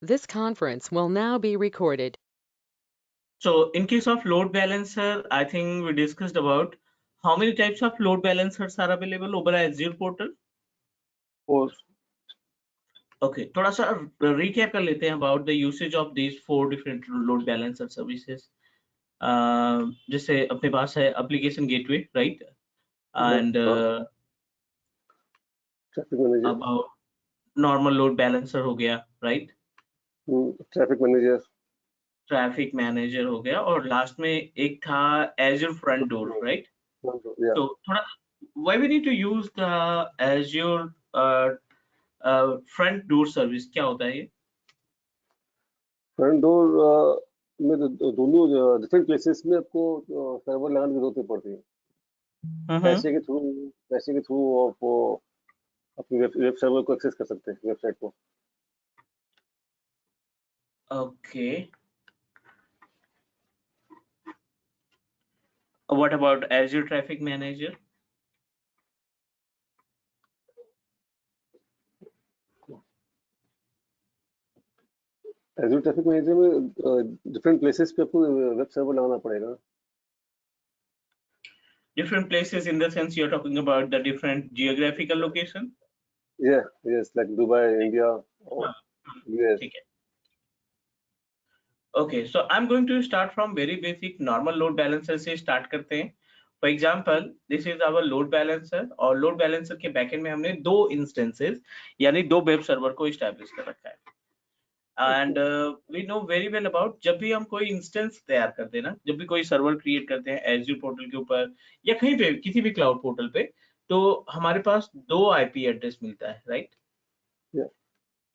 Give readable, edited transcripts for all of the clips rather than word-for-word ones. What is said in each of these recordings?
This conference will now be recorded. So in case of load balancer, I think we discussed about how many types of load balancers are available over Azure portal. Four. Okay, थोड़ा सा recap कर लेते हैं about the usage of these 4 different load balancer services. जैसे अपने पास है application gateway, right? And traffic manager, about normal load balancer हो गया, right? Traffic manager, Traffic manager हो गया और last में एक था Azure front door, right? या So थोड़ा why we need to use the Azure front door service, क्या होता है ये? फ्रंट डोर में दोनों डिफरेंट प्लेसेस में आपको सर्वर लगाने की जरूरत पड़ती है। पैसे के थ्रू आप अपनी वेब सर्वर को एक्सेस कर सकते हैं, वेबसाइट को। Okay. What about Azure Traffic Manager? Azure traffic manager में डिफरेंट प्लेसेस पे आपको वेब सर्वर लगाना पड़ेगा। Different places in the sense you're talking about the different geographical location? Yeah, yes, like Dubai, India, or US. ठीक है. Okay, so I'm going to start from very basic normal load balancer से start करते हैं. For example, this is our load balancer और load balancer के backend में हमने 2 instances यानी 2 web server को establish कर रखा है. And we know very well about जब भी हम कोई इंस्टेंस तैयार करते हैं ना, जब भी कोई सर्वर क्रिएट करते हैं Azure पोर्टल के ऊपर या कहीं पे किसी भी क्लाउड पोर्टल पे, तो हमारे पास 2 आईपी एड्रेस मिलता है, right?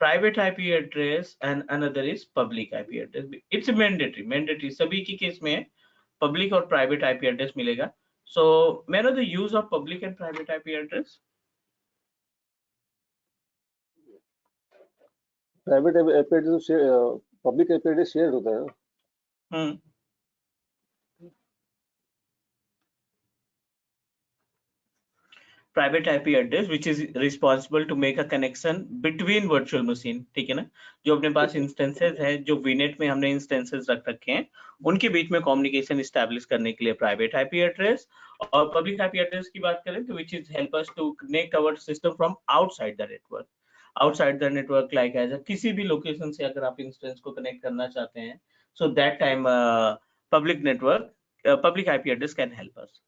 Private IP address and another is public IP address. It's mandatory सभी की केस में पब्लिक और प्राइवेट आईपी एड्रेस मिलेगा. सो may I know the use of public and private IP address? Private IP address public IP address share होता है। Private IP address which is responsible to make a connection between virtual machine, ठीक है ना? जो अपने पास instances है, जो VNet में हमने इंस्टेंसेस रख रखे हैं, उनके बीच में कम्युनिकेशन एस्टैब्लिश करने के लिए प्राइवेट आईपी एड्रेस. और पब्लिक आईपी एड्रेस की बात करें तो which is help us to connect our system from outside the network. Outside the network like as किसी भी लोकेशन से अगर आप इंस्टेंस को कनेक्ट करना चाहते हैं, so that time public IP address can help us,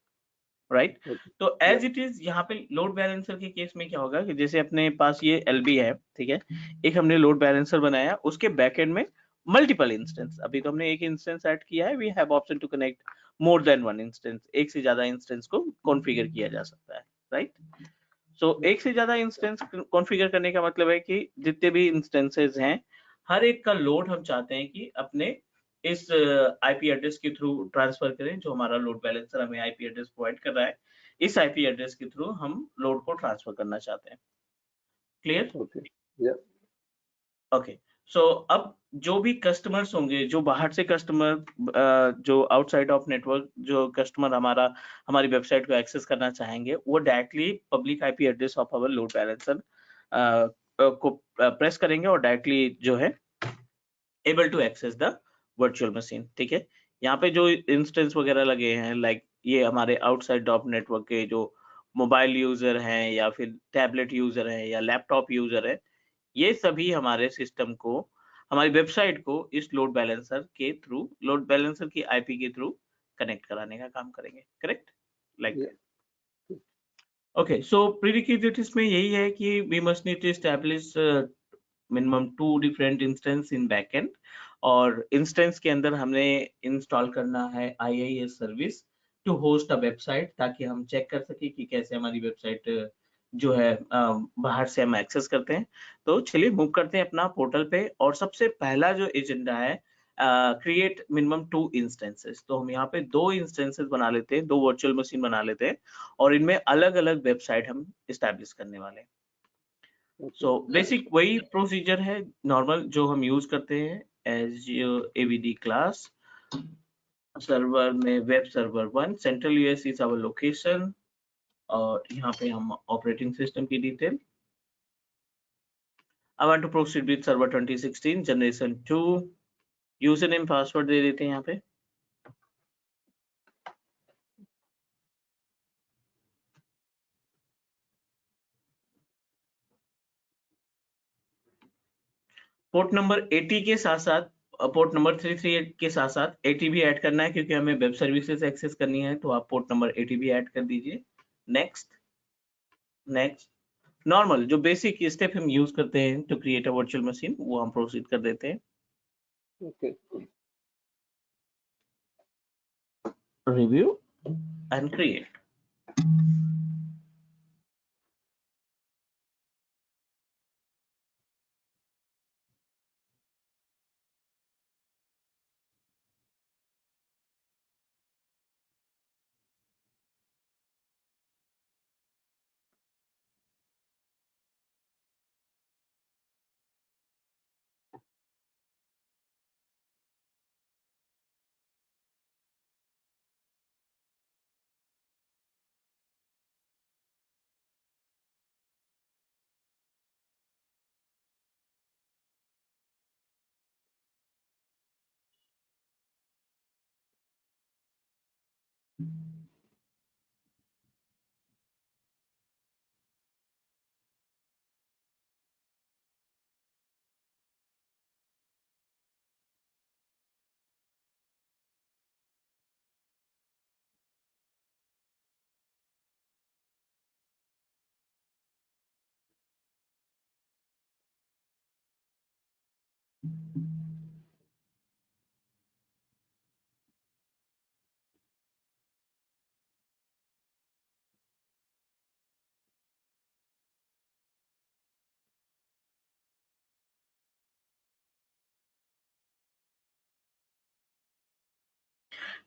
right? तो एज इट इज यहाँ पे लोड बैलेंसर के केस में क्या होगा कि जैसे अपने पास ये एलबी है, ठीक है, एक हमने लोड बैलेंसर बनाया, उसके बैकएंड में मल्टीपल इंस्टेंस, अभी तो हमने एक इंस्टेंस ऐड किया है, we have option to connect more than one instance, एक से ज्यादा इंस्टेंस को कॉन्फ़िगर किया जा सकता है, राइट? सो एक से ज्यादा इंस्टेंस कॉन्फ़िगर करने का मतलब है कि जितने भी इंस्टेंसेस हैं, हर एक का लोड हम चाहते हैं कि अपने इस आईपी एड्रेस के थ्रू ट्रांसफर करें, जो हमारा लोड बैलेंसर हमें आईपी एड्रेस प्रोवाइड कर रहा है, इस आईपी एड्रेस के थ्रू हम लोड को ट्रांसफर करना चाहते हैं. क्लियर? ओके. सो अब जो भी कस्टमर्स होंगे, जो बाहर से कस्टमर, जो आउटसाइड ऑफ नेटवर्क जो कस्टमर हमारी वेबसाइट को एक्सेस करना चाहेंगे, वो directly public IP address of our load balancer को प्रेस करेंगे और डायरेक्टली जो है able to access the virtual machine, ठीक है? यहाँ पे जो इंस्टेंस वगैरह लगे हैं, लाइक ये हमारे आउटसाइड ऑफ नेटवर्क के जो मोबाइल यूजर हैं या फिर टैबलेट यूजर हैं या लैपटॉप यूजर है, ये सभी हमारे सिस्टम को, हमारी वेबसाइट को इस लोड बैलेंसर के थ्रू, लोड बैलेंसर की आईपी के थ्रू कनेक्ट कराने का काम करेंगे, correct? Like okay. So prerequisites में यही है कि we must need to establish minimum 2 different instance in backend, और इंस्टेंस के अंदर हमने इंस्टॉल करना है IIS service to host a website, ताकि हम चेक कर सके कि कैसे हमारी वेबसाइट जो है बाहर से हम एक्सेस करते हैं. तो चलिए मूव करते हैं अपना पोर्टल पे, और सबसे पहला जो एजेंडा है क्रिएट मिनिमम 2 इंस्टेंसेस. तो हम यहाँ पे 2 इंस्टेंसेस बना लेते हैं, 2 वर्चुअल मशीन बना लेते हैं, और इनमें अलग-अलग वेबसाइट हम एस्टैब्लिश करने वाले हैं. सो बेसिक वही प्रोसीजर है नॉर्मल जो हम यूज करते हैं, Azure AVD क्लास सर्वर में web server 1, central US is our location, और यहाँ पे हम ऑपरेटिंग सिस्टम की detail, I want to proceed with server 2016 generation 2. User name password दे देते हैं यहाँ पे। पोर्ट नंबर 80 के साथ साथ पोर्ट नंबर 338 के साथ साथ 80 भी ऐड करना है, क्योंकि हमें वेब सर्विसेज एक्सेस करनी है, तो आप पोर्ट नंबर 80 भी ऐड कर दीजिए। नेक्स्ट नेक्स्ट नॉर्मल जो बेसिक स्टेप हम यूज करते हैं to create a virtual machine, वो हम प्रोसीड कर देते हैं। Okay, review and create.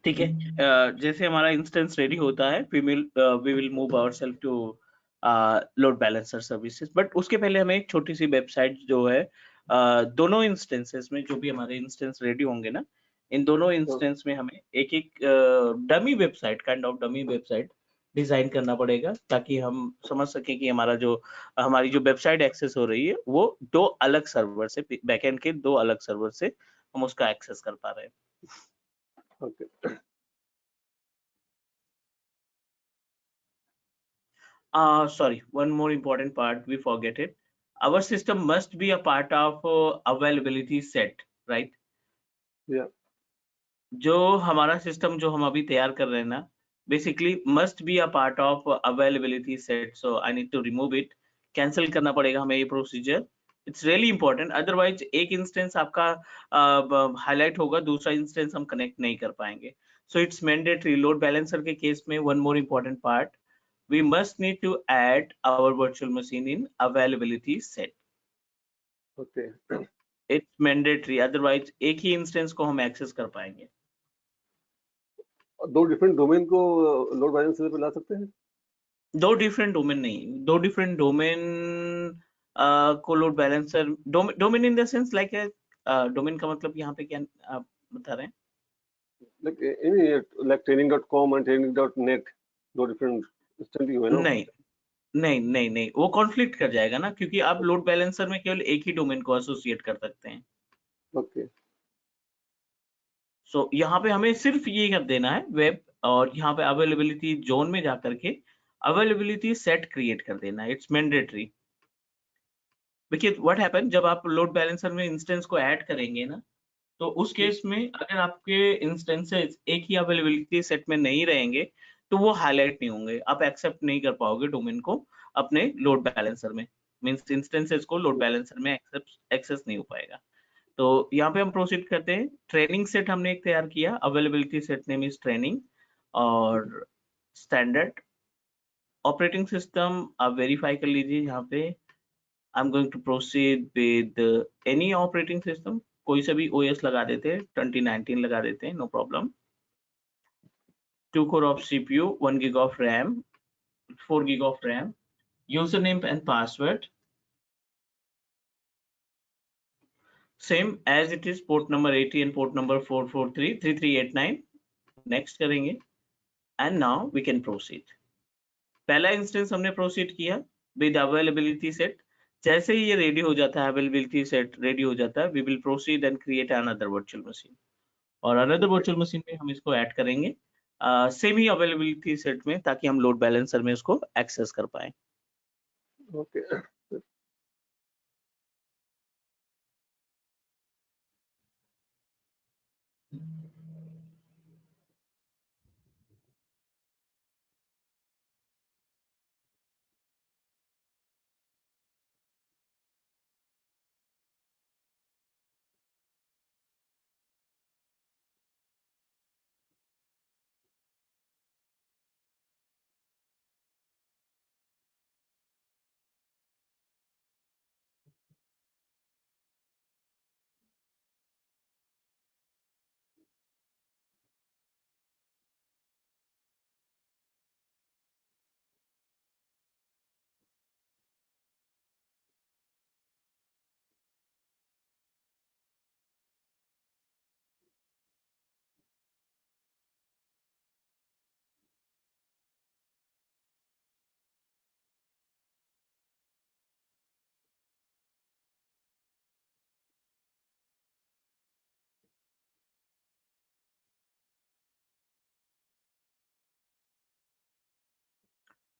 ठीक है, जैसे हमारा इंस्टेंस रेडी होता है, we will move ourself to load balancer services. But उसके पहले हमें एक छोटी सी वेबसाइट जो है, दोनों इंस्टेंसेस में जो भी हमारे इंस्टेंस रेडी होंगे ना, इन दोनों इंस्टेंस में हमें एक एक dummy website, kind of dummy website design करना पड़ेगा, ताकि हम समझ सकें कि हमारी जो वेबसाइट एक्सेस हो रही है वो दो अलग सर्वर से, बैकएंड के दो अलग सर्वर से हम उसका एक्सेस कर पा रहे हैं। Okay. Sorry, one more important part, we forget it. Our system must be a part of availability set, right? या जो हमारा सिस्टम जो हम अभी तैयार कर रहे हैं ना, basically must be a part of availability set. So I need to remove it, cancel करना पड़ेगा हमें ये प्रोसीजर। इट्स रियली इंपॉर्टेंट, अदरवाइज एक इंस्टेंस आपका हाईलाइट होगा, दूसरा इंस्टेंस हम कनेक्ट नहीं कर पाएंगे। So it's mandatory. Load balancer के केस में one more important part, we must need to add our virtual machine in availability set. Okay, It's mandatory, otherwise एक ही इंस्टेंस को हम एक्सेस कर पाएंगे। दो डिफरेंट डोमेन को लोड बैलेंसर पे ला सकते हैं? दो डिफरेंट डोमेन नहीं, दो डिफरेंट डोमेन को load balancer, domain in the sense like domain का मतलब यहाँ पे क्या आप बता रहे हैं? Like any, like training.com and training.net, दो डिफरेंट इंस्टेंस ही हुए ना? नहीं नहीं नहीं नहीं, वो कॉन्फ्लिक्ट कर जाएगा ना, क्योंकि आप लोड बैलेंसर में केवल एक ही डोमेन को एसोसिएट कर सकते हैं। ओके, सो यहाँ पे हमें सिर्फ ये कर देना है वेब, और यहाँ पे अवेलेबिलिटी जोन में जाकर के अवेलेबिलिटी सेट क्रिएट कर देना है। It's mandatory. देखिए व्हाट हैपन, जब आप लोड बैलेंसर में इंस्टेंस को ऐड करेंगे ना, तो उस केस में अगर आपके इंस्टेंसेस एक ही अवेलेबिलिटी सेट में नहीं रहेंगे, तो वो हाईलाइट नहीं होंगे, आप एक्सेप्ट नहीं कर पाओगे डोमेन को अपने लोड बैलेंसर में, मींस इंस्टेंसेस को लोड बैलेंसर में एक्सेस नहीं हो पाएगा। तो यहाँ पे हम प्रोसीड करते हैं। ट्रेनिंग सेट हमने एक तैयार किया, availability set name is training, और स्टैंडर्ड ऑपरेटिंग सिस्टम आप वेरीफाई कर लीजिए। यहाँ पे I am going to proceed with any operating system, कोई सा भी ओएस लगा देते हैं, 2019 लगा देते हैं, no problem. 2 core of CPU, 1 gig of RAM, 4 gig of RAM, username and password same as it is, port number 80 and port number 443 3389। Next करेंगे and now we can proceed. पहला इंस्टेंस हमने proceed किया with availability set, जैसे ही ये ready हो जाता है, अवेलेबिलिटी सेट रेडी हो जाता है, we will proceed and create another virtual machine, और अनदर वर्चुअल मशीन में हम इसको ऐड करेंगे सेम ही अवेलेबिलिटी सेट में, ताकि हम लोड बैलेंसर में इसको एक्सेस कर पाए। Okay.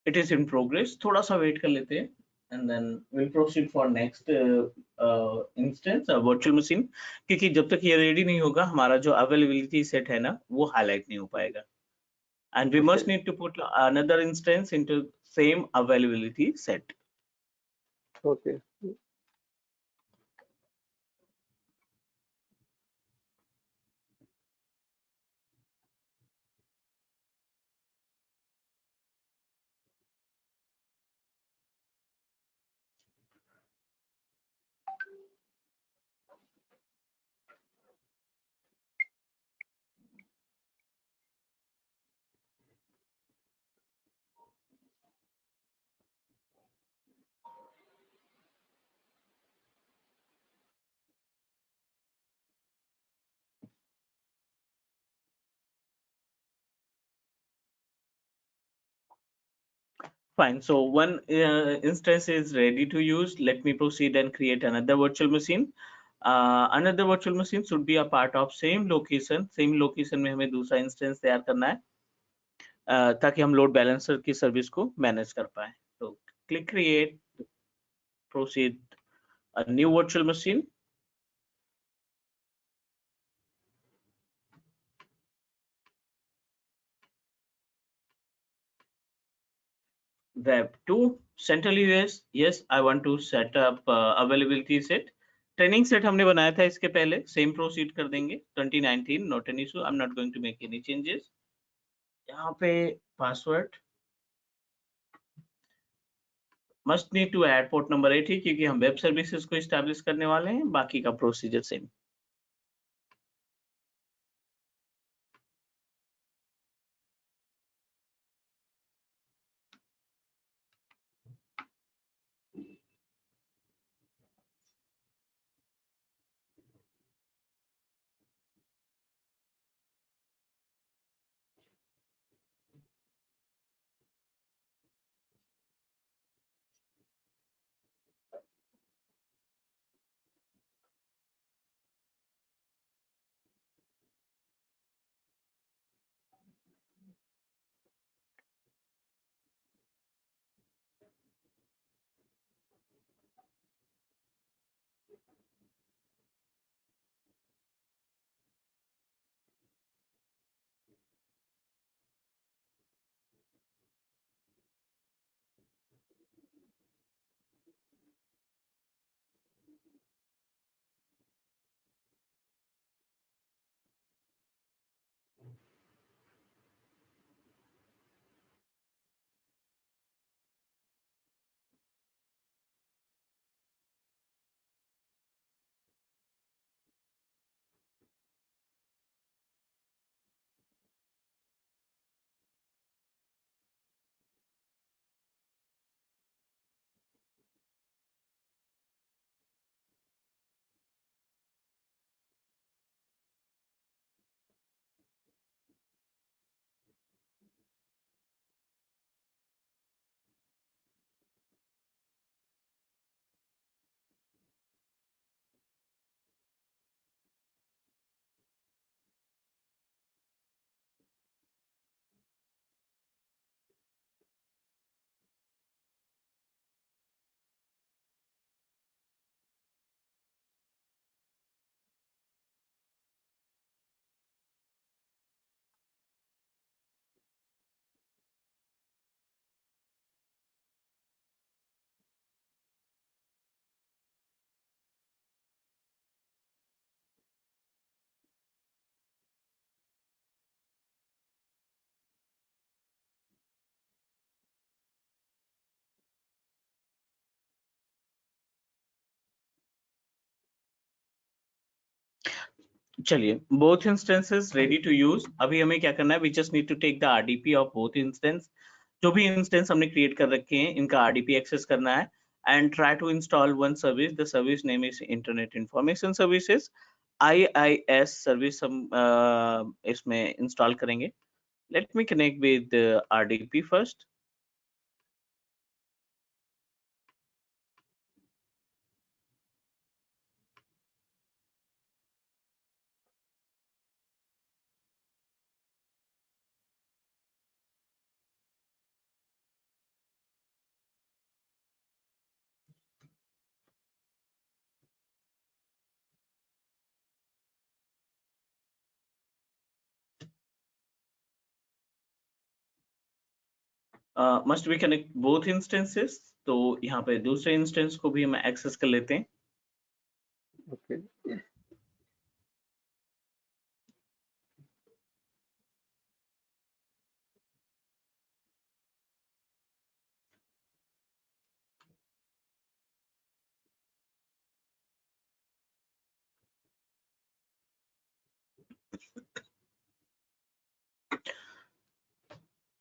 It is in progress, थोड़ा सा वेट कर लेते हैं, and then will proceed for next instance virtual machine, क्योंकि जब तक ये रेडी नहीं होगा, हमारा जो अवेलेबिलिटी सेट है ना, वो हाईलाइट नहीं हो पाएगा, and we must need to put another instance into same availability set. Okay. Fine, so one instance is ready to use. Let me proceed and create another virtual machine. Another virtual machine should be a part of same location. Same location में हमें दूसरा instance तैयार करना है, ताकि हम load balancer की service को manage कर पाए। तो click create, proceed a new virtual machine. Web 2 central US, yes, I want to set up availability set. Training set हमने बनाया था इसके पहले, same proceed कर देंगे 2019, not an issue, I'm not going to make any changes. यहाँ पे password must need to add port number 80, क्योंकि हम web services को establish करने वाले हैं, बाकी का procedure same. चलिए, both instances ready to use. अभी हमें क्या करना है, we just need to take the RDP of both instance. जो भी instance हमने create कर रखे हैं, इनका RDP access करना है and try to install one service. The service name is Internet Information Services. IIS service हम इसमें install करेंगे. Let me connect with RDP first. Must we connect both instances? तो यहाँ पे दूसरे instance को भी हम access कर लेते हैं. Okay.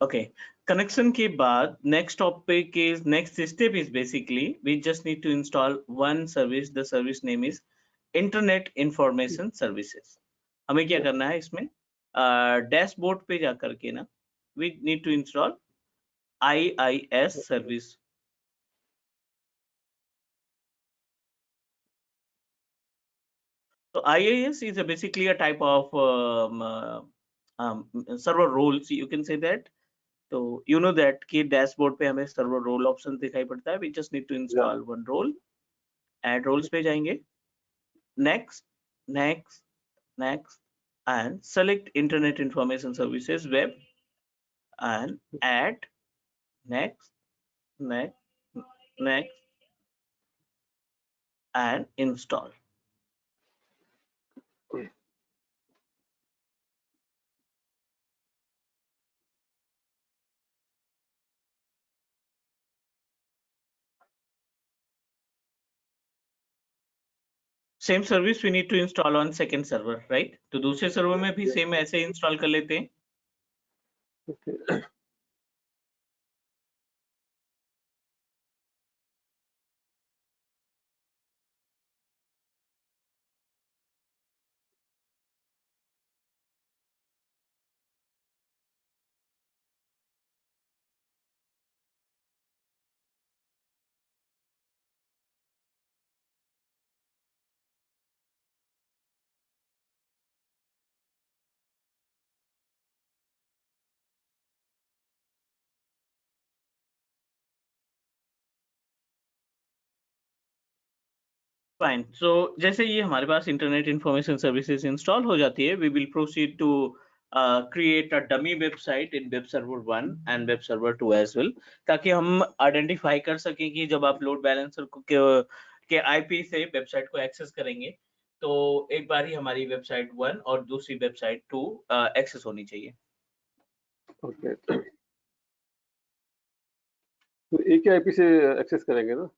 Okay, connection के बाद next topic is next step is basically we just need to install one service. The service name is Internet Information Services. हमें क्या करना है इसमें डैशबोर्ड पे जा करके ना we need to install IIS service. So IIS is basically a type of server roles, you can say that. तो you know that कि डैशबोर्ड पे हमें सर्वर रोल ऑप्शन दिखाई पड़ता है. We just need to install one role. Add roles पे जाएंगे. Next, next, next, and select Internet Information Services web and add next, next, next, and install. Same service we need to install on second server, right? तो दूसरे server में भी same ऐसे install कर लेते हैं. Okay. Fine. So जैसे ये हमारे पास इंटरनेट इंफॉर्मेशन सर्विसेज इंस्टॉल हो जाती है, we will proceed to create a dummy website in web server 1 and web server 2 as well, ताकि हम आइडेंटिफाई कर सकें कि जब आप लोड बैलेंसर के आईपी से वेबसाइट को एक्सेस करेंगे तो एक बार ही हमारी वेबसाइट 1 और दूसरी वेबसाइट 2 एक्सेस होनी चाहिए. Okay. तो एक ही आईपी से एक्सेस करेंगे ना?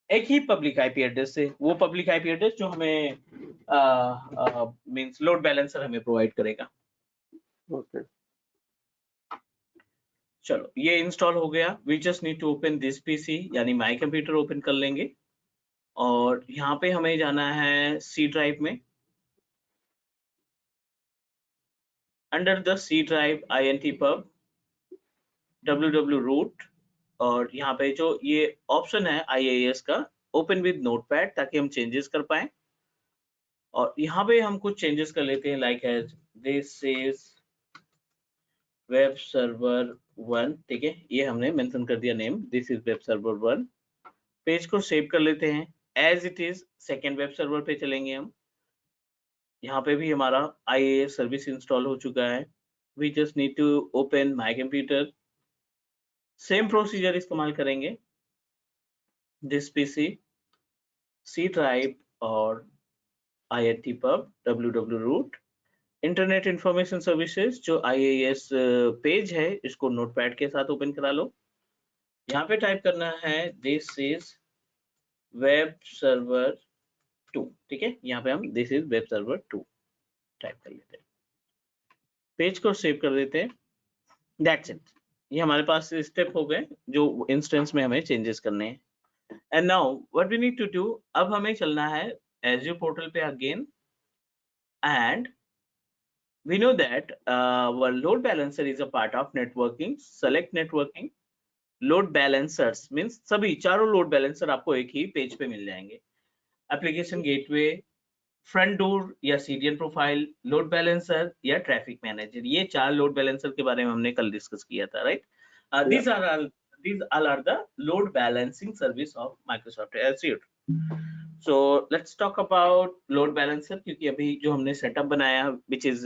एक ही पब्लिक आईपी एड्रेस से, वो पब्लिक आईपी एड्रेस जो हमें मींस लोड बैलेंसर हमें प्रोवाइड करेगा. Okay. चलो ये इंस्टॉल हो गया. We just need to open this PC, यानी माई कंप्यूटर ओपन कर लेंगे और यहाँ पे हमें जाना है सी ड्राइव में. Under the C drive intpub www root, और यहाँ पे जो ये ऑप्शन है IIS का, ओपन विद नोटपैड, ताकि हम चेंजेस कर पाए. और यहाँ पे हम कुछ चेंजेस कर लेते हैं, like as this is web server 1. ठीक है, ये हमने मेंशन कर दिया name, this is web server 1. Page को सेव कर लेते हैं as it is. Second web server पे चलेंगे हम. यहाँ पे भी हमारा IIS सर्विस इंस्टॉल हो चुका है. We just need to open my computer. Same procedure इस्तेमाल करेंगे. दिस पीसी, सी ड्राइव और intpub www root. Internet information services जो IIS पेज है, इसको नोटपैड के साथ ओपन करा लो. यहाँ पे टाइप करना है दिस इज वेब सर्वर 2, ठीक है। यहाँ पे हम this is web server 2 type कर लेते हैं, पेज को सेव कर देते हैं, दैट्स इट। ये हमारे पास स्टेप हो गए जो इंस्टेंस में हमें चेंजेस करने हैं। And now what we need to do, अब हमें चलना है एज़्योर पोर्टल पे again, and we know that our load balancer is a part of networking. Select networking, load balancers means सभी चारों load balancer आपको एक ही पेज पे मिल जाएंगे। एप्लीकेशन गेटवे, फ्रंट डोर या सीडीएन प्रोफाइल, लोड बैलेंसर या traffic manager, ये 4 load balancer के बारे में हमने कल डिस्कस किया था, right. these all are the load balancing service of Microsoft Azure. So let's talk about load balancer, क्योंकि अभी जो हमने सेटअप बनाया which is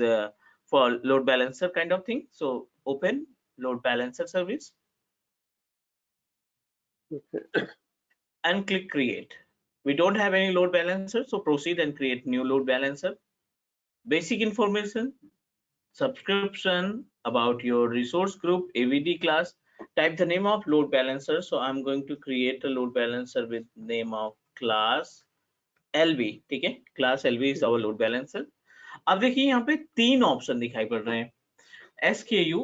for load balancer kind of thing. So open load balancer service and click create. We don't have any load balancer, so proceed and create new load balancer. Basic information, subscription, about your resource group, AVD class, type the name of load balancer. So I'm going to create a load balancer with name of class LV, ठीक है, class LV is our load balancer. अब देखिए यहाँ पे 3 option दिखाई पड़ रहे हैं। SKU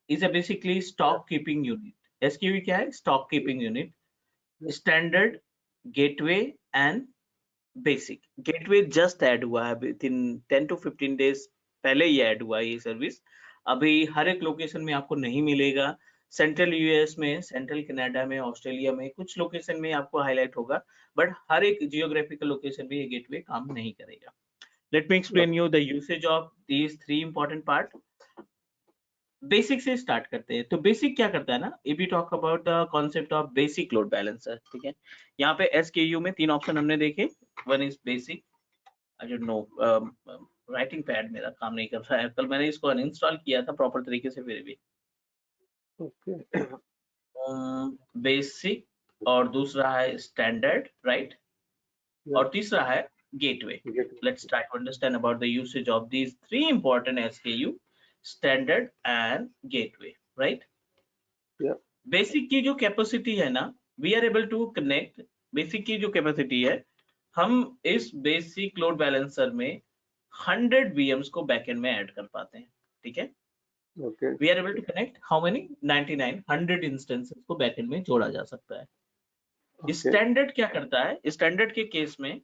is a basically stock keeping unit. SKU क्या है? Stock keeping unit. Standard, gateway and basic. Gateway just add हुआ है विद इन 10 to 15 डेज पहले ही ऐड हुआ है ये सर्विस। अभी हर एक लोकेशन में आपको नहीं मिलेगा, सेंट्रल यूएस में, सेंट्रल कनाडा में, ऑस्ट्रेलिया में कुछ लोकेशन में आपको हाईलाइट होगा, बट हर एक जियोग्राफिकल लोकेशन में ये गेटवे काम नहीं करेगा। Let me explain you the usage of these 3 important part. Basic से स्टार्ट करते हैं। तो बेसिक क्या करता है ना, if we talk about the concept of basic load balancer, ठीक है। यहाँ पे एसकेयू में 3 ऑप्शन हमने देखे। One is basic, I don't know, writing pad मेरा काम नहीं कर रहा है, कल मैंने इसको अनइंस्टॉल किया था प्रॉपर तरीके से, फिर भी बेसिक, और दूसरा है स्टैंडर्ड, राइट, और तीसरा है gateway. Let's try to understand about the usage of these 3 important SKU, standard and gateway, right. Basic की जो कैपेसिटी है ना, we are able to connect, basic की जो कैपेसिटी है, हम इस बेसिक लोड बैलेंसर में 100 VMs को बैकएंड में ऐड कर पाते हैं, ठीक है। We are able to connect how many 99 100 instances को बैकएंड में जोड़ा जा सकता है। स्टैंडर्ड क्या करता है, स्टैंडर्ड के केस में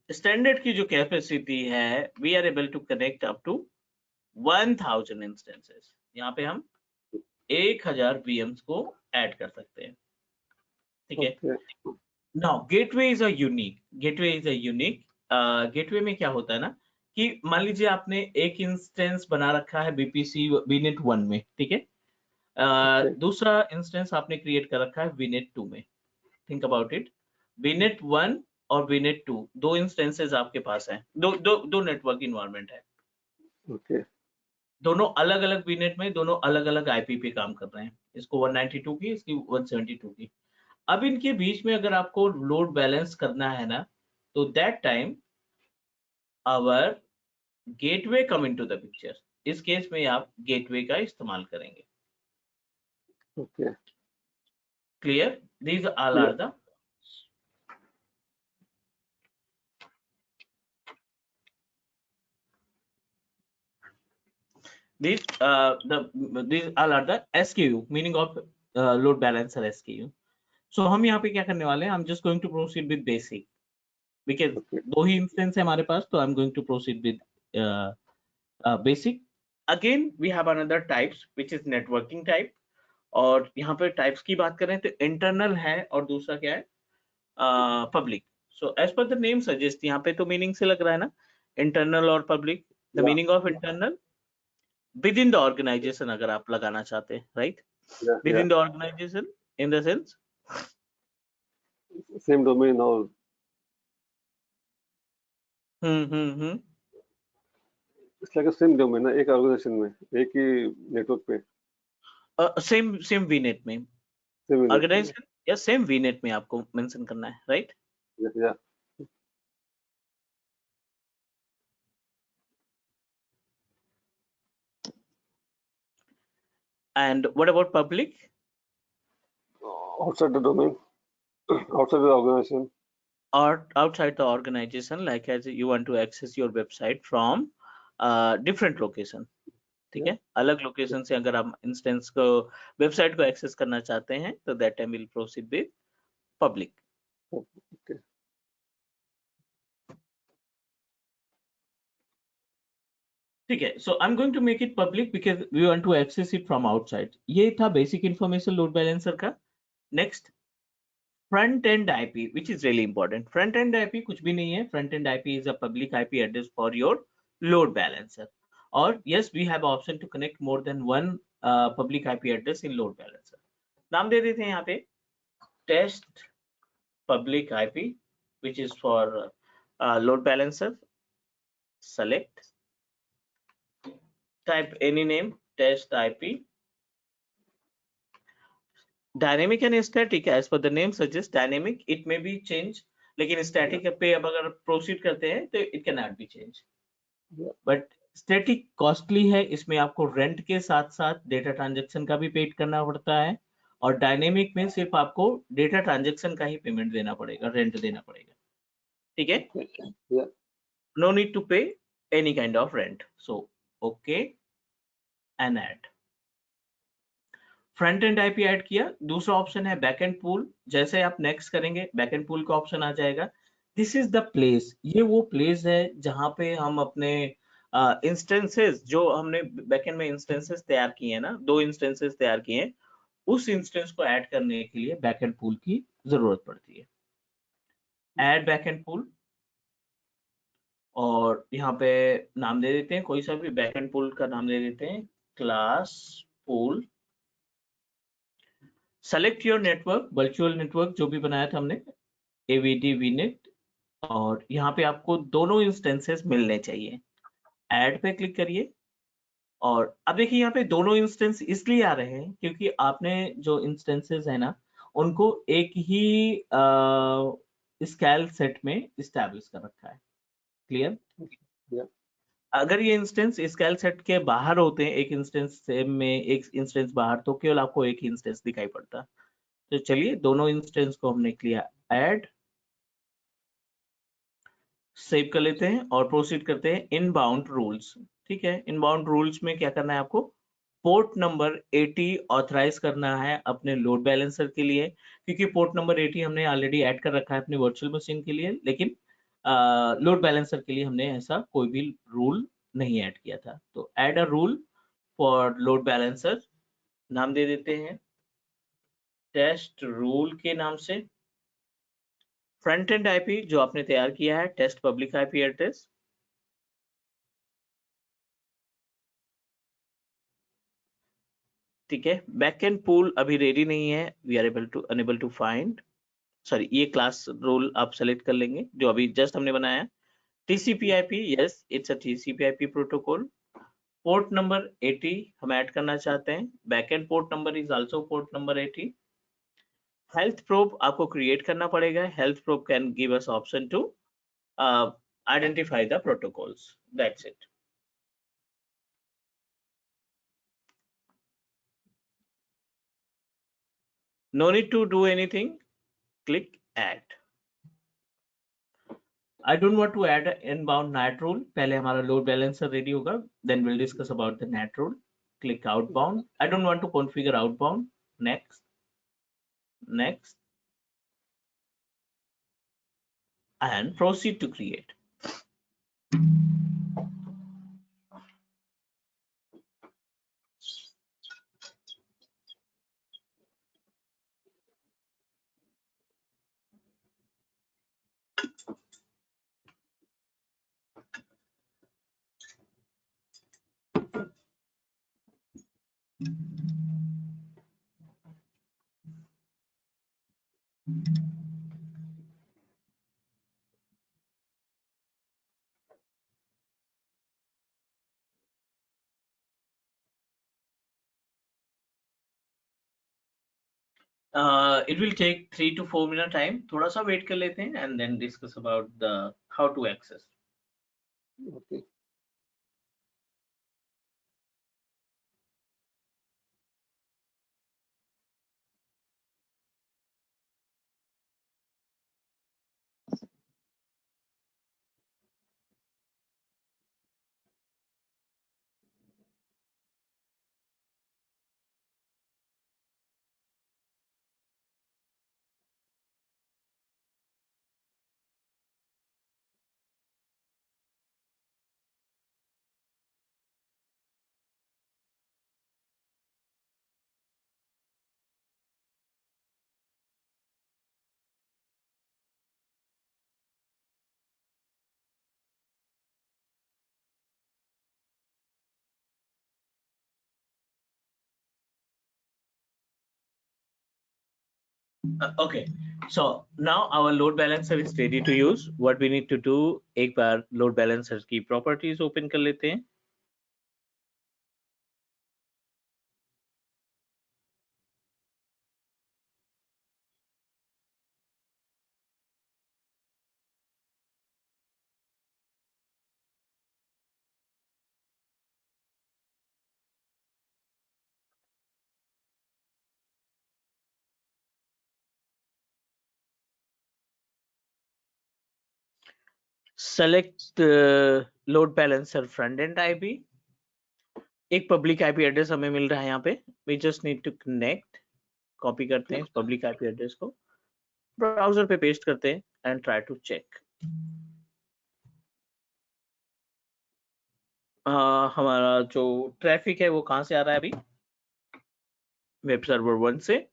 स्टैंडर्ड की जो कैपेसिटी है, we are able to connect up to 1000 instances. यहाँ पे हम 1000 VMs को ऐड कर सकते हैं, ठीक है। Now gateway is a unique, gateway में क्या होता है ना, कि मान लीजिए आपने एक इंस्टेंस बना रखा है बीपीसी वीनेट 1 में, ठीक है। दूसरा इंस्टेंस आपने क्रिएट कर रखा है वीनेट 2 में। थिंक अबाउट इट, वीनेट 1 और वीनेट 2 दो इंस्टेंसेस आपके पास हैं, दो नेटवर्क इन्वायरमेंट है, दोनों अलग अलग वीनेट में, दोनों अलग अलग आईपी पे काम कर रहे हैं, इसको 192 की, इसकी 172 की। अब इनके बीच में अगर आपको लोड बैलेंस करना है ना, तो that time our gateway come into the picture. इस केस में आप गेटवे का इस्तेमाल करेंगे, clear. These all are the these all are the SKU, meaning of load balancer SKU. So हम यहाँ पे क्या करने वाले हैं, I'm just going to proceed with basic because दो ही इंस्टेंस है हमारे पास, तो I'm going to proceed with basic. Again we have another types which is networking type, और यहाँ पे types की बात करें तो internal है और दूसरा क्या है, public. So as per the name suggest, यहाँ पे तो meaning से लग रहा है ना, internal और public. The meaning of internal within the organization अगर आप लगाना चाहते हैं, right, within the organization in the sense same domain और इट्स लाइक सेम डोमेन ना, एक ऑर्गेनाइजेशन में, एक ही नेटवर्क पे, सेम वीनेट में ऑर्गेनाइजेशन या सेम वीनेट में आपको मेंशन करना है, राइट। या And what about public? outside the domain, outside the organization. Or outside the organization, like as you want to access your website from different location. ठीक है, अलग लोकेशन से अगर आप इंस्टेंस को वेबसाइट को एक्सेस करना चाहते हैं तो that time will proceed with public. Okay. ठीक है, so I am going to make it public because we want to access it from outside. ये था बेसिक इंफॉर्मेशन लोड बैलेंसर का. Next, front end IP, which is really important. Front end IP कुछ भी नहीं है. Front end IP is a public IP address for your load balancer. Or yes, we have option to connect more than one public IP address in load balancer. नाम दे देते हैं यहाँ पे test public IP, which is for load balancer. Select, type any name, test IP. Dynamic and static, as per the name suggests, dynamic it may be changed, लेकिन static पे अब अगर proceed करते हैं तो it cannot be changed. But static costly है. इसमें आपको रेंट के साथ साथ डेटा ट्रांजैक्शन का भी पेड करना पड़ता है. और डायनेमिक में सिर्फ आपको डेटा ट्रांजैक्शन का ही पेमेंट देना पड़ेगा, रेंट देना पड़ेगा. ठीक है, नो नीड टू पे any kind of rent. So okay and add. Front end IP add किया. दूसरा ऑप्शन है बैक एंड पूल. जैसे आप नेक्स्ट करेंगे बैक एंड पूल का ऑप्शन आ जाएगा. This is the place. ये वो प्लेस है जहां पे हम अपने इंस्टेंसेस जो हमने बैकएंड में इंस्टेंसेस तैयार किए हैं ना, 2 इंस्टेंसेस तैयार किए हैं, उस इंस्टेंस को ऐड करने के लिए बैकएंड पूल की जरूरत पड़ती है. Add backend pool. और यहाँ पे नाम दे देते हैं कोई सा भी. बैकएंड पूल का नाम दे देते हैं class pool. Select your network, virtual network जो भी बनाया था हमने, एवीडी वीनेट. और यहाँ पे आपको दोनों इंस्टेंसेस मिलने चाहिए. ऐड पे क्लिक करिए. और अब देखिए यहाँ पे दोनों इंस्टेंस इसलिए आ रहे हैं क्योंकि आपने जो इंस्टेंसेस है ना उनको एक ही स्केल सेट में इस्टेब्लिश कर रखा है. क्लियर? अगर ये इंस्टेंस स्केल सेट के बाहर होते हैं, एक इंस्टेंस में एक इंस्टेंस बाहर, तो केवल आपको एक ही इंस्टेंस दिखाई पड़ता. तो चलिए दोनों इंस्टेंस को हमने किया ऐड. सेव कर लेते हैं और प्रोसीड करते हैं इनबाउंड रूल्स. ठीक है, इनबाउंड रूल्स में क्या करना है आपको, पोर्ट नंबर 80 ऑथराइज करना है अपने लोड बैलेंसर के लिए. क्योंकि पोर्ट नंबर 80 हमने ऑलरेडी ऐड कर रखा है अपने वर्चुअल मशीन के लिए, लेकिन लोड बैलेंसर के लिए हमने ऐसा कोई भी रूल नहीं ऐड किया था. तो add a rule for load balancer. नाम दे देते हैं टेस्ट रूल के नाम से. फ्रंट एंड आईपी जो आपने तैयार किया है, टेस्ट पब्लिक आईपी एड्रेस. ठीक है, बैक एंड पूल अभी रेडी नहीं है. We are unable to find. Sorry, ये क्लास रोल आप सेलेक्ट कर लेंगे जो अभी जस्ट हमने बनाया. TCP/IP, yes it's a TCP/IP protocol. Port number 80 हम ऐड करना चाहते हैं. Backend port number is also port number 80. Health probe आपको क्रिएट करना पड़ेगा. Health probe can give us option to identify the protocols. That's it. No need to do anything. Click add. I don't want to add an inbound NAT rule. पहले हमारा load balancer ready होगा. Then we'll discuss about the NAT rule. Click outbound. I don't want to configure outbound. Next. Next. And proceed to create. It will take 3 to 4 minute time. थोड़ा सा wait कर लेते हैं and then discuss about the how to access. Okay. Okay, so now our load balancer is ready to use. What we need to do, एक बार load balancer की properties open कर लेते हैं. Select load balancer front end IP. एक public IP address हमें मिल रहा है यहाँ पे. We just need to connect. Copy करते हैं इस पब्लिक आईपी एड्रेस को, ब्राउजर पे पेस्ट करते हैं एंड ट्राई टू चेक. हमारा जो ट्रैफिक है वो कहाँ से आ रहा है अभी? वेब सर्वर 1 से.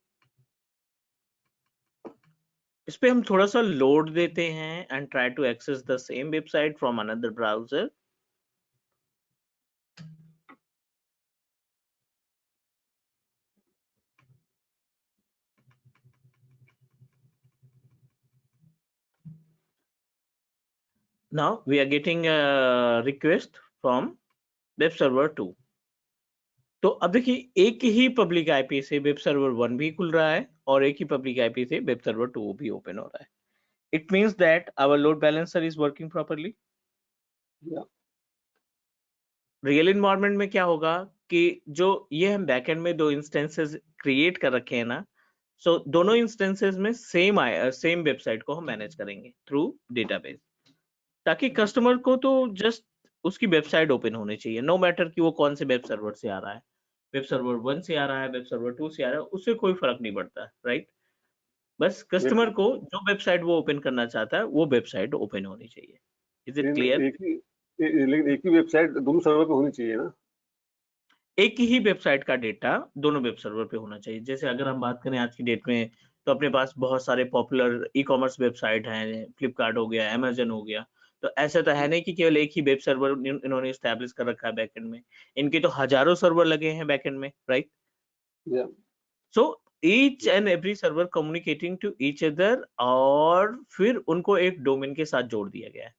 इस पे हम थोड़ा सा लोड देते हैं and try to access the same website from another browser. Now we are getting a request from web server 2. तो अब देखिए एक ही पब्लिक आईपी से वेब सर्वर 1 भी खुल रहा है और एक ही पब्लिक आईपी से वेब सर्वर 2 भी ओपन हो रहा है. It means that our load balancer is working properly. Yeah. Real environment में क्या होगा कि जो ये हम बैकएंड में दो इंस्टेंसेस क्रिएट कर रखे हैं ना, सो दोनों इंस्टेंसेस में सेम वेबसाइट को हम मैनेज करेंगे थ्रू डेटाबेस, ताकि कस्टमर को तो जस्ट उसकी वेबसाइट ओपन होनी चाहिए, नो मैटर कि वो कौन से वेब सर्वर से आ रहा है. वेब सर्वर 1 से आ रहा है, वेब सर्वर 2 से आ रहा है, उससे कोई फर्क नहीं पड़ता, राइट. बस कस्टमर को जो वेबसाइट वो ओपन करना चाहता है वो वेबसाइट ओपन होनी चाहिए. Is it clear? लेकिन एक ही वेबसाइट दोनों सर्वर पे होनी चाहिए ना. एक ही वेबसाइट का डेटा दोनों वेब सर्वर पे होना चाहिए. जैसे अगर हम बात करें आज की डेट में, तो अपने पास बहुत सारे पॉपुलर ई कॉमर्स वेबसाइट हैं, फ्लिपकार्ट हो गया, अमेजन हो गया. तो ऐसा तो है नहीं कि केवल एक ही वेब सर्वर इन्होंने स्टैब्लिश कर रखा है बैकएंड में. इनके तो हजारों सर्वर लगे हैं बैकएंड में, right. So each and every server communicating to each other, और फिर उनको एक डोमेन के साथ जोड़ दिया गया है.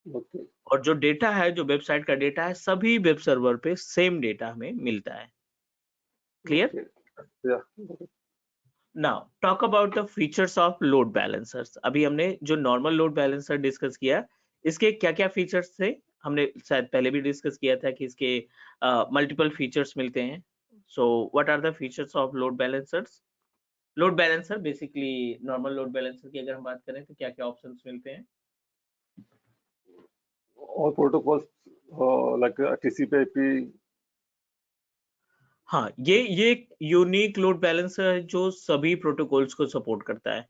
Okay. और जो डेटा है, जो वेबसाइट का डेटा है, सभी वेब सर्वर पे सेम डेटा हमें मिलता है. Clear? Okay. Yeah. Now talk about the features of load balancers. अभी हमने जो नॉर्मल लोड बैलेंसर डिस्कस किया, इसके क्या क्या फीचर्स थे हमने शायद पहले भी डिस्कस किया था कि इसके मल्टीपल फीचर्स मिलते हैं. So what are the features of load balancers? Load balancer basically, normal load balancer की अगर हम बात करें तो क्या क्या ऑप्शंस मिलते हैं? All protocols like TCP/IP. हाँ, ये एक यूनिक लोड बैलेंसर है जो सभी प्रोटोकॉल्स को सपोर्ट करता है.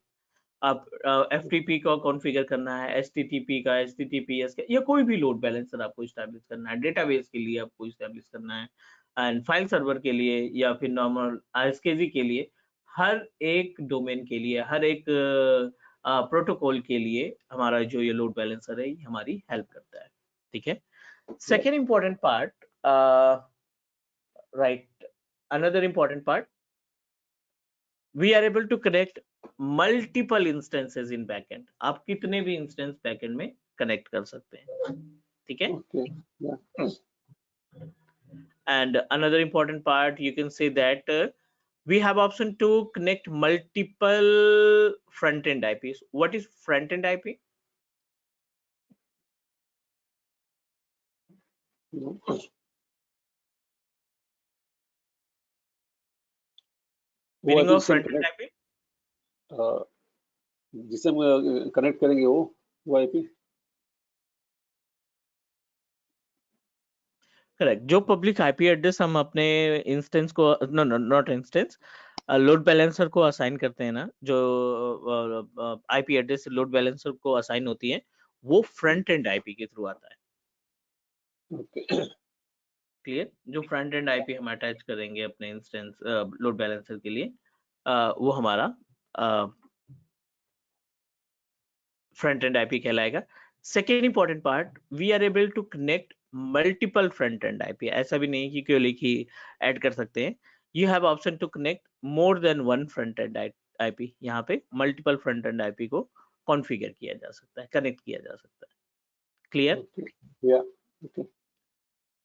आप FTP का कॉन्फ़िगर करना है, HTTP का, HTTPS का, या कोई भी लोड बैलेंसर आपको एस्टैब्लिश करना है, डेटाबेस के लिए आपको एस्टैब्लिश करना है, एंड फाइल सर्वर के लिए या फिर नॉर्मल ISKG के लिए, हर एक डोमेन के लिए, हर एक प्रोटोकॉल के लिए हमारा जो ये लोड बैलेंसर है, ये हमारी हेल्प करता है. ठीक है. Second important part, right, another important part, we are able to connect multiple instances in backend. आप कितने भी इंस्टेंस बैकएंड में कनेक्ट कर सकते हैं. ठीक है. Okay. Yeah. And another important part, you can say that we have option to connect multiple front-end IPs. What is front-end IP? Meaning of front-end IP? जिसे हम कनेक्ट करेंगे वो आईपी. करेक्ट. जो पब्लिक आईपी एड्रेस हम अपने instance को, no no not instance, load balancer को assign करते हैं ना, जो आईपी एड्रेस लोड बैलेंसर को असाइन होती है, वो फ्रंट एंड आईपी के थ्रू आता है. क्लियर? जो फ्रंट एंड आईपी हम अटैच करेंगे अपने इंस्टेंस लोड बैलेंसर के लिए, वो हमारा फ्रंट एंड आईपी कहलाएगा. Second important part, we are able to connect multiple front end IP. ऐसा भी नहीं कि केवल एक ही ऐड कर सकते हैं. You have option to connect more than one front end IP, यहाँ पे मल्टीपल फ्रंट एंड आईपी को कॉन्फ़िगर किया जा सकता है, कनेक्ट किया जा सकता है। Clear? Okay. Yeah. Okay.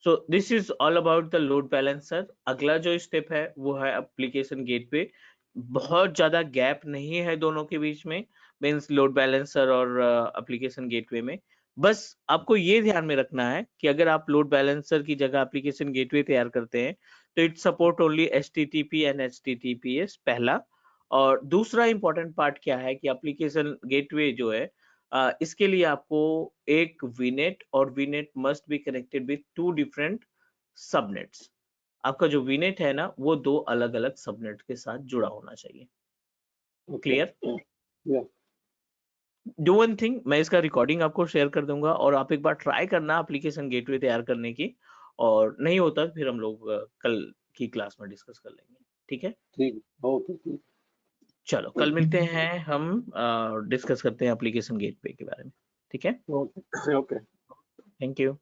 So this is all about the load balancer. अगला जो स्टेप है वो है एप्लीकेशन गेटवे। बहुत ज्यादा गैप नहीं है दोनों के बीच में, मीन्स लोड बैलेंसर और एप्लीकेशन गेटवे में। बस आपको ये ध्यान में रखना है कि अगर आप लोड बैलेंसर की जगह एप्लीकेशन गेटवे तैयार करते हैं तो it support only HTTP and HTTPS, पहला। और दूसरा इंपॉर्टेंट पार्ट क्या है कि एप्लीकेशन गेटवे जो है इसके लिए आपको एक VNet और VNet must be connected with 2 different subnets. आपका जो VNet है ना वो 2 अलग-अलग सबनेट के साथ जुड़ा होना चाहिए। Okay. Clear? Yeah. Do one thing, मैं इसका रिकॉर्डिंग आपको शेयर कर दूंगा और आप एक बार ट्राई करना एप्लीकेशन गेटवे तैयार करने की, और नहीं होता फिर हम लोग कल की क्लास में डिस्कस कर लेंगे। ठीक है? ठीक। ओके, ठीक। चलो कल मिलते हैं, हम डिस्कस करते हैं एप्लीकेशन गेटवे के बारे में। ठीक है? Okay, okay. Thank you.